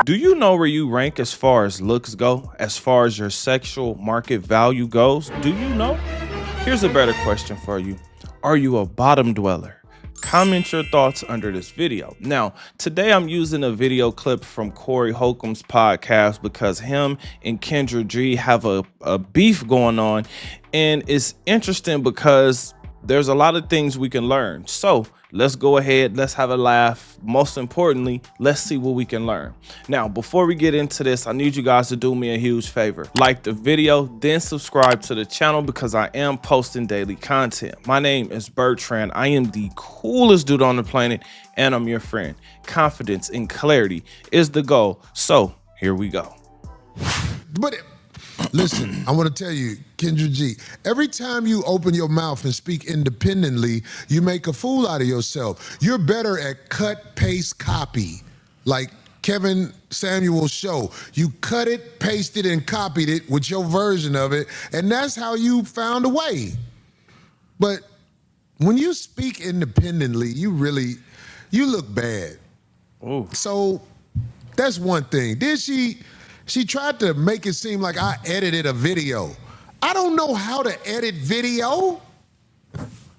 Do you know where you rank as far as looks go, as far as your sexual market value goes? Do you know? Here's a better question for you. Are you a bottom dweller? Comment your thoughts under this video. Now, today I'm using a video clip from Holcomb's podcast because him and Kendra G have a beef going on, and it's interesting because there's a lot of things we can learn. So let's go ahead, let's have a laugh. Most importantly, let's see what we can learn. Now, before we get into this, I need you guys to do me a huge favor. Like the video, then subscribe to the channel because I am posting daily content. My name is Bertrand. I am the coolest dude on the planet, and I'm your friend. Confidence and clarity is the goal. So here we go. But listen, I want to tell you, Kendra G, every time you open your mouth and speak independently, you make a fool out of yourself. You're better at cut, paste, copy, like Kevin Samuel's show. You cut it, pasted, and copied it with your version of it, and that's how you found a way. But when you speak independently, you look bad. Ooh. So that's one thing. Then she tried to make it seem like I edited a video. I don't know how to edit video.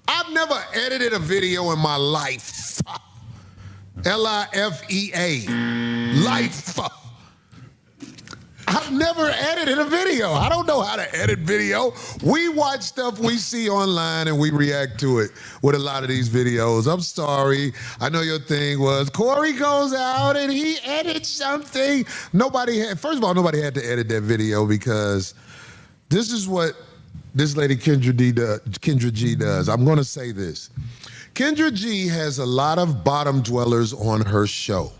I've never edited a video in my life. L-I-F-E-A, life. I've never edited a video. I don't know how to edit video. We watch stuff we see online and we react to it with a lot of these videos. I'm sorry. I know your thing was Corey goes out and he edits something. First of all, nobody had to edit that video because this is what this lady Kendra G does. I'm going to say this. Kendra G has a lot of bottom dwellers on her show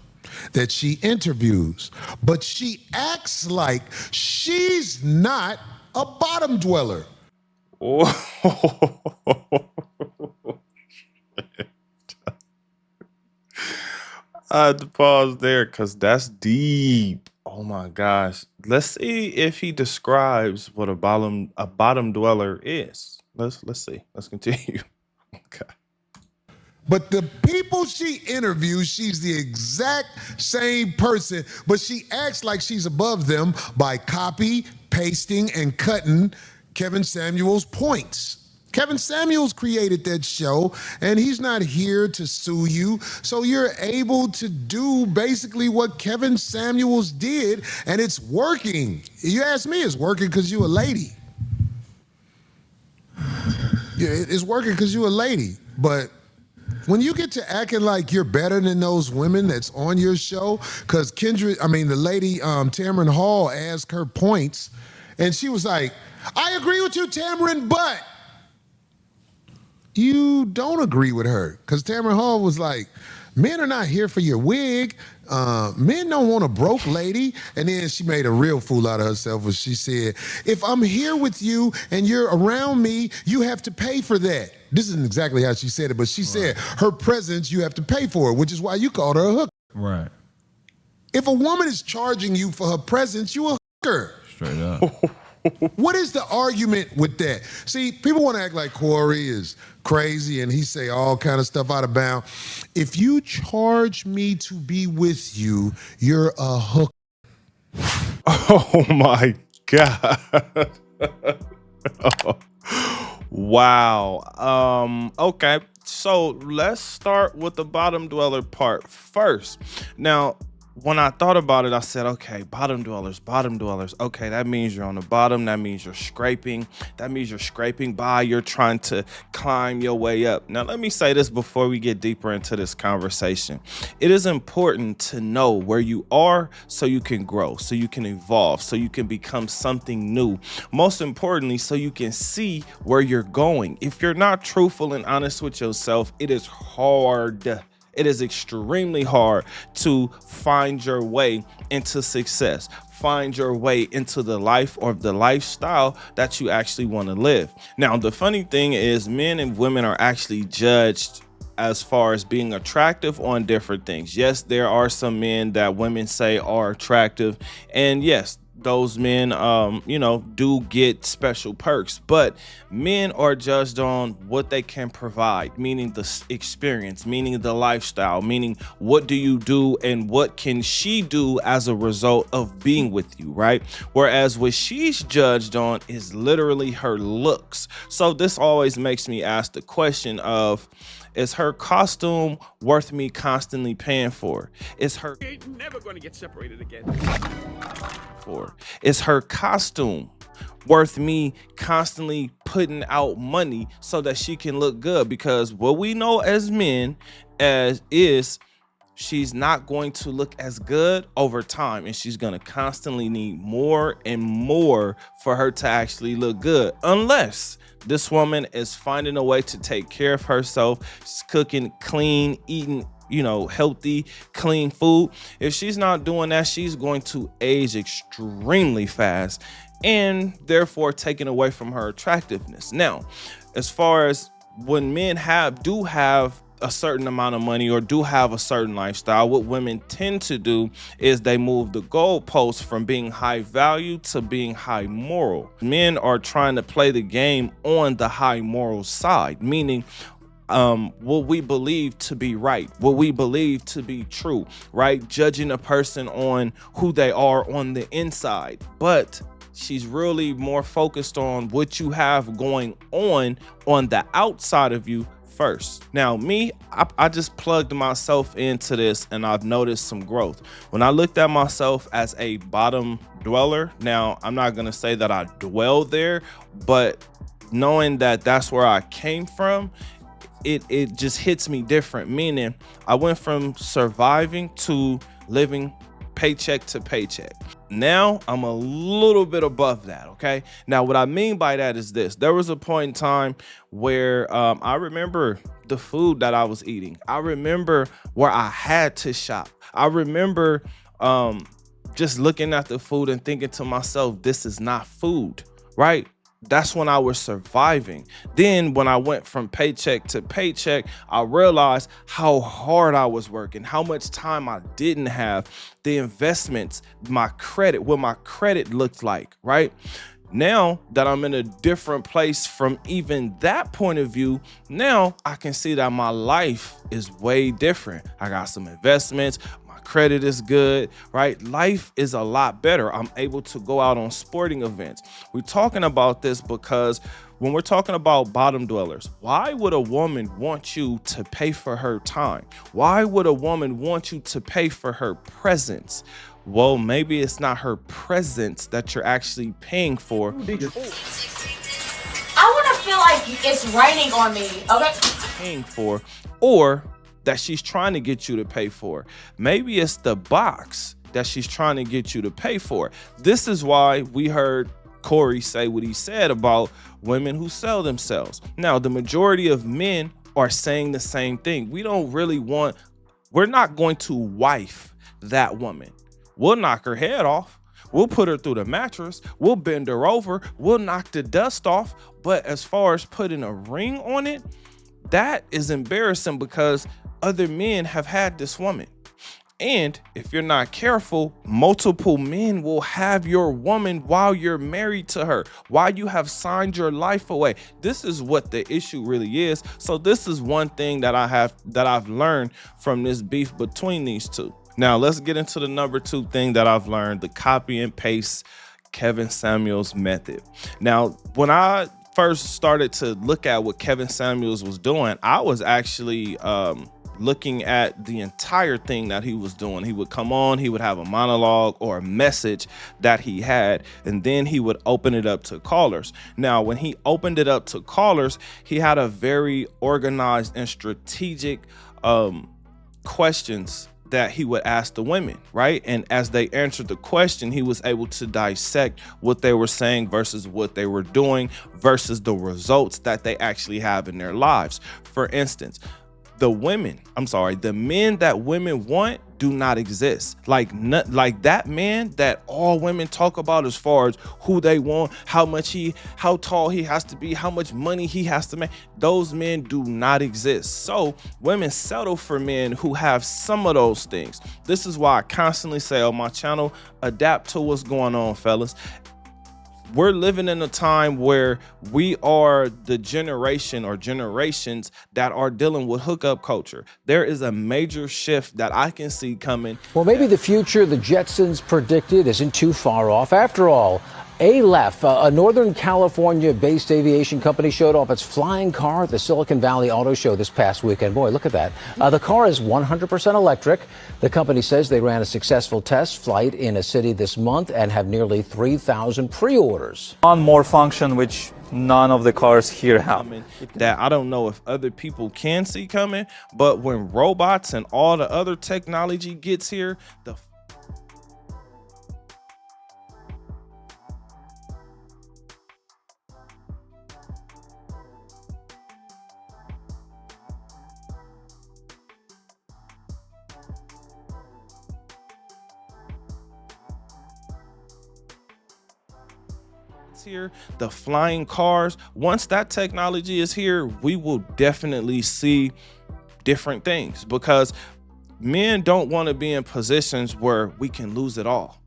that she interviews, but she acts like she's not a bottom dweller. Oh. I had to pause there because that's deep. Oh my gosh. Let's see if he describes what a bottom dweller is. Let's see. Let's continue. Okay. But the people she interviews, she's the exact same person, but she acts like she's above them by copy, pasting, and cutting Kevin Samuel's points. Kevin Samuels created that show, and he's not here to sue you, so you're able to do basically what Kevin Samuels did, and it's working. You ask me, it's working because you're a lady. Yeah, it's working because you're a lady, but when you get to acting like you're better than those women that's on your show, because the lady Tamron Hall asked her points, and she was like, I agree with you, Tamron, but you don't agree with her. Because Tamron Hall was like, men are not here for your wig. Men don't want a broke lady. And then she made a real fool out of herself when she said, if I'm here with you and you're around me, you have to pay for that. This isn't exactly how she said it, but she said her presence, you have to pay for it, which is why you called her a hooker. Right. If a woman is charging you for her presence, you a hooker. Straight up. What is the argument with that? See, people want to act like Corey is crazy and he say all kind of stuff out of bound. If you charge me to be with you, you're a hooker. Oh my God. Wow. Okay. So let's start with the bottom dweller part first. Now, when I thought about it, I said, okay, bottom dwellers. Okay, that means you're on the bottom. That means you're scraping. That means you're scraping by. You're trying to climb your way up. Now, let me say this before we get deeper into this conversation. It is important to know where you are so you can grow, so you can evolve, so you can become something new. Most importantly, so you can see where you're going. If you're not truthful and honest with yourself, it is hard. It is extremely hard to find your way into success, find your way into the life or the lifestyle that you actually want to live. Now, the funny thing is men and women are actually judged as far as being attractive on different things. Yes, there are some men that women say are attractive, and yes, those men, do get special perks, but men are judged on what they can provide, meaning the experience, meaning the lifestyle, meaning what do you do and what can she do as a result of being with you, right? Whereas what she's judged on is literally her looks. So this always makes me ask the question of, is her costume worth me constantly paying for? Is her Ain't never gonna get separated again. Is her costume worth me constantly putting out money so that she can look good? Because what we know as men as is she's not going to look as good over time, and she's going to constantly need more and more for her to actually look good, unless this woman is finding a way to take care of herself. She's cooking clean, eating healthy, clean food. If she's not doing that, she's going to age extremely fast and therefore taking away from her attractiveness. Now, as far as when men do have a certain amount of money or do have a certain lifestyle, what women tend to do is they move the goalposts from being high value to being high moral. Men are trying to play the game on the high moral side, meaning what we believe to be right, what we believe to be true, right? Judging a person on who they are on the inside. But she's really more focused on what you have going on the outside of you first. Now, me, I just plugged myself into this and I've noticed some growth. When I looked at myself as a bottom dweller, now I'm not going to say that I dwell there, but knowing that that's where I came from, it just hits me different, meaning I went from surviving to living paycheck to paycheck. Now I'm a little bit above that. Okay. Now what I mean by that is this: there was a point in time where I remember the food that I was eating. I remember where I had to shop. I remember just looking at the food and thinking to myself, this is not food, right? That's when I was surviving. Then when I went from paycheck to paycheck, I realized how hard I was working, how much time I didn't have, the investments, my credit, what my credit looked like, right? Now that I'm in a different place from even that point of view, now I can see that my life is way different. I got some investments. Credit is good, right? Life is a lot better. I'm able to go out on sporting events. We're talking about this because when we're talking about bottom dwellers, why would a woman want you to pay for her time? Why would a woman want you to pay for her presence? Well, maybe it's not her presence that you're actually paying for. I want to feel like it's raining on me, okay? Paying for, or that she's trying to get you to pay for. Maybe it's the box that she's trying to get you to pay for. This is why we heard Corey say what he said about women who sell themselves. Now, the majority of men are saying the same thing. We're not going to wife that woman. We'll knock her head off. We'll put her through the mattress. We'll bend her over. We'll knock the dust off. But as far as putting a ring on it, that is embarrassing because other men have had this woman. And if you're not careful, multiple men will have your woman while you're married to her, while you have signed your life away. This is what the issue really is. So this is one thing that I've learned from this beef between these two. Now let's get into the number 2 thing that I've learned: the copy and paste Kevin Samuels method. Now, when I first started to look at what Kevin Samuels was doing, I was actually looking at the entire thing that he was doing. He would come on, he would have a monologue or a message that he had, and then he would open it up to callers. Now, when he opened it up to callers, he had a very organized and strategic questions that he would ask the women, right? And as they answered the question, he was able to dissect what they were saying versus what they were doing versus the results that they actually have in their lives. For instance, the men that women want do not exist. Like that man that all women talk about as far as who they want, how tall he has to be, how much money he has to make. Those men do not exist. So women settle for men who have some of those things. This is why I constantly say on my channel, adapt to what's going on, fellas. We're living in a time where we are the generation or generations that are dealing with hookup culture. There is a major shift that I can see coming. Well, maybe the future the Jetsons predicted isn't too far off. After all, Aleph, a Northern California-based aviation company, showed off its flying car at the Silicon Valley Auto Show this past weekend. Boy, look at that. The car is 100% electric. The company says they ran a successful test flight in a city this month and have nearly 3,000 pre-orders. One more function which none of the cars here have. That I don't know if other people can see coming, but when robots and all the other technology gets here, the here, the flying cars, once that technology is here, we will definitely see different things, because men don't want to be in positions where we can lose it all,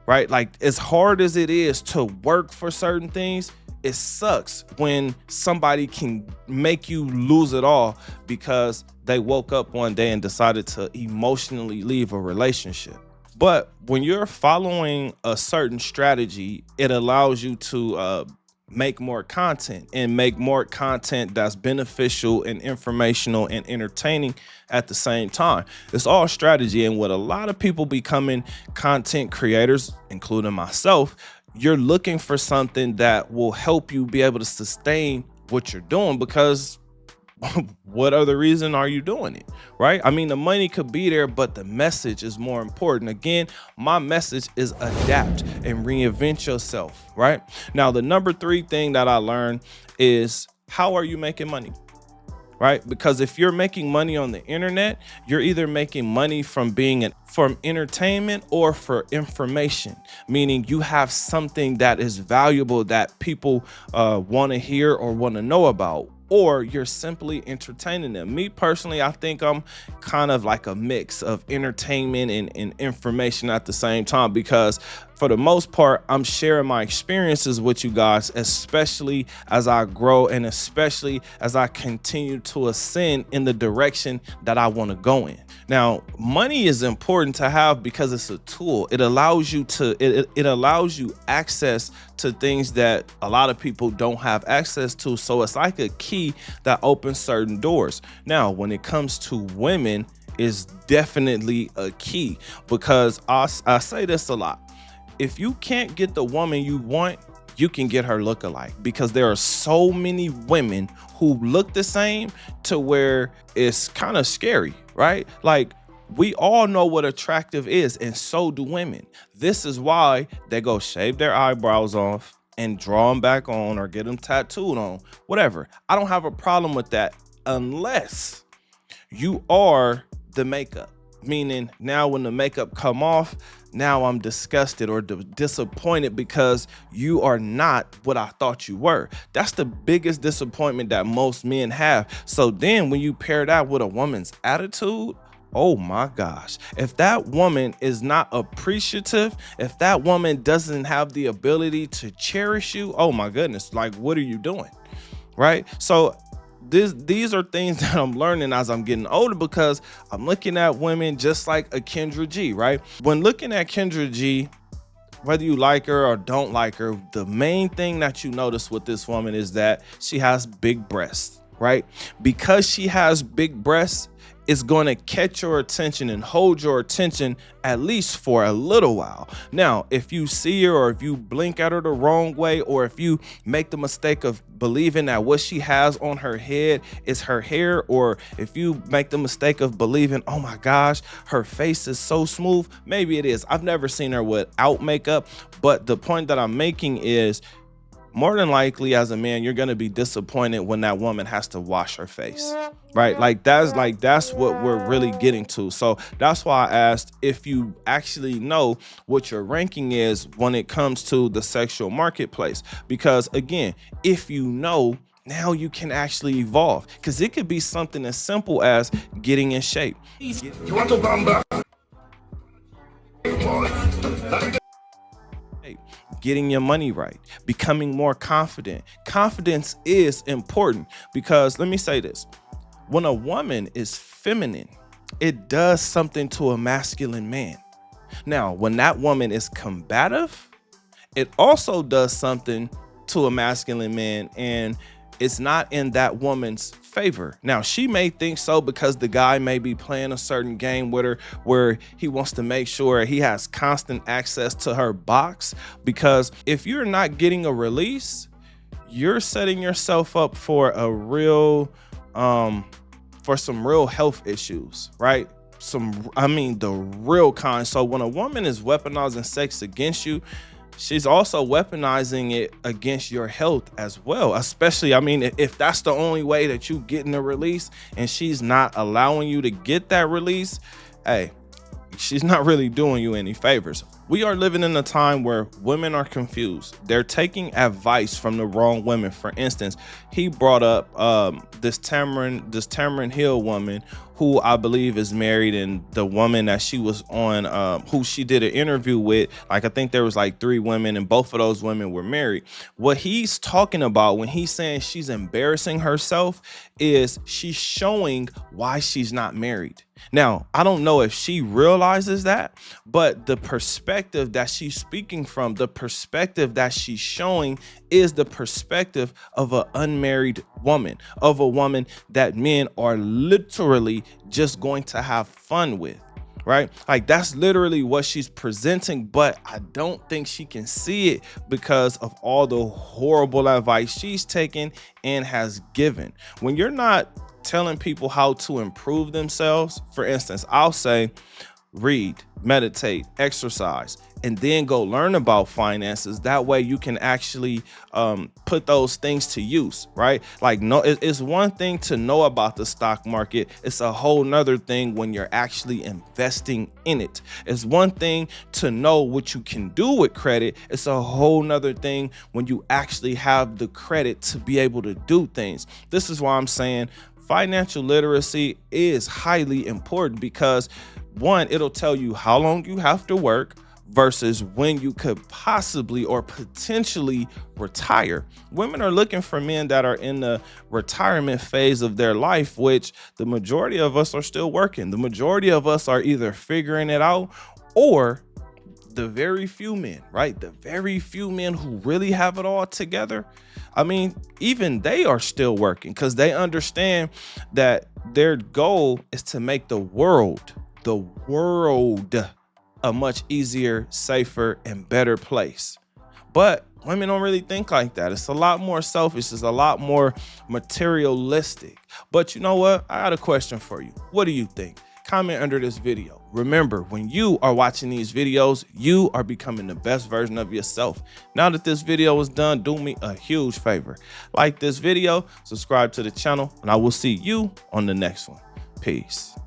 right? Like, as hard as it is to work for certain things, it sucks when somebody can make you lose it all because they woke up one day and decided to emotionally leave a relationship. But when you're following a certain strategy, it allows you to make more content and make more content that's beneficial and informational and entertaining at the same time. It's all strategy. And with a lot of people becoming content creators, including myself, you're looking for something that will help you be able to sustain what you're doing, because what other reason are you doing it, right? I mean, the money could be there, but the message is more important. Again, my message is adapt and reinvent yourself, right? Now, the number 3 thing that I learned is, how are you making money, right? Because if you're making money on the internet, you're either making money from from entertainment or for information, meaning you have something that is valuable that people want to hear or want to know about, or you're simply entertaining them. Me personally, I think I'm kind of like a mix of entertainment and information at the same time, because for the most part, I'm sharing my experiences with you guys, especially as I grow and especially as I continue to ascend in the direction that I want to go in. Now, money is important to have because it's a tool. It allows you to, it allows you access to things that a lot of people don't have access to. So it's like a key that opens certain doors. Now, when it comes to women, is definitely a key, because I say this a lot. If you can't get the woman you want, you can get her lookalike, because there are so many women who look the same to where it's kind of scary, right? Like, we all know what attractive is, and so do women. This is why they go shave their eyebrows off and draw them back on, or get them tattooed on, whatever. I don't have a problem with that, unless you are the makeup. Meaning, now when the makeup come off, now I'm disgusted or disappointed because you are not what I thought you were. That's the biggest disappointment that most men have. So then when you pair that with a woman's attitude, oh my gosh, if that woman is not appreciative, if that woman doesn't have the ability to cherish you, oh my goodness, like, what are you doing, right? So these are things that I'm learning as I'm getting older, because I'm looking at women just like a Kendra G, right? When looking at Kendra G, whether you like her or don't like her, the main thing that you notice with this woman is that she has big breasts, right? Because she has big breasts, it's going to catch your attention and hold your attention at least for a little while. Now, if you see her, or if you blink at her the wrong way, or if you make the mistake of believing that what she has on her head is her hair, or if you make the mistake of believing, oh my gosh, her face is so smooth, maybe it is. I've never seen her without makeup, but the point that I'm making is, more than likely, as a man, you're going to be disappointed when that woman has to wash her face, right? Like that's what we're really getting to. So that's why I asked if you actually know what your ranking is when it comes to the sexual marketplace, because again, if you know, now you can actually evolve, because it could be something as simple as getting in shape, getting your money right, becoming more confident. Confidence is important, because let me say this: when a woman is feminine, it does something to a masculine man. Now, when that woman is combative, it also does something to a masculine man, and it's not in that woman's favor. Now, she may think so because the guy may be playing a certain game with her where he wants to make sure he has constant access to her box, because if you're not getting a release, you're setting yourself up for a real for some real health issues, right? The real kind. So when a woman is weaponizing sex against you, she's also weaponizing it against your health as well. Especially, if that's the only way that you getting a release and she's not allowing you to get that release, hey, she's not really doing you any favors. We are living in a time where women are confused. They're taking advice from the wrong women. For instance, he brought up this Tamron Hill woman, who I believe is married, and the woman that she was on, who she did an interview with, like I think there was like 3 women, and both of those women were married. What he's talking about when he's saying she's embarrassing herself is she's showing why she's not married. Now, I don't know if she realizes that, but the perspective that she's speaking from, the perspective that she's showing, is the perspective of an unmarried woman, of a woman that men are literally just going to have fun with, right? Like, that's literally what she's presenting, but I don't think she can see it because of all the horrible advice she's taken and has given. When you're not telling people how to improve themselves, for instance, I'll say read, meditate, exercise, and then go learn about finances. That way you can actually put those things to use, right? Like, no, it's one thing to know about the stock market. It's a whole nother thing when you're actually investing in it. It's one thing to know what you can do with credit. It's a whole nother thing when you actually have the credit to be able to do things. This is why I'm saying financial literacy is highly important, because one, it'll tell you how long you have to work versus when you could possibly or potentially retire. Women are looking for men that are in the retirement phase of their life, which the majority of us are still working. The majority of us are either figuring it out, or the very few men, right? The very few men who really have it all together. Even they are still working, because they understand that their goal is to make the world a much easier, safer, and better place. But women don't really think like that. It's a lot more selfish. It's a lot more materialistic. But you know what? I got a question for you. What do you think? Comment under this video. Remember, when you are watching these videos, you are becoming the best version of yourself. Now that this video is done, do me a huge favor. Like this video, subscribe to the channel, and I will see you on the next one. Peace.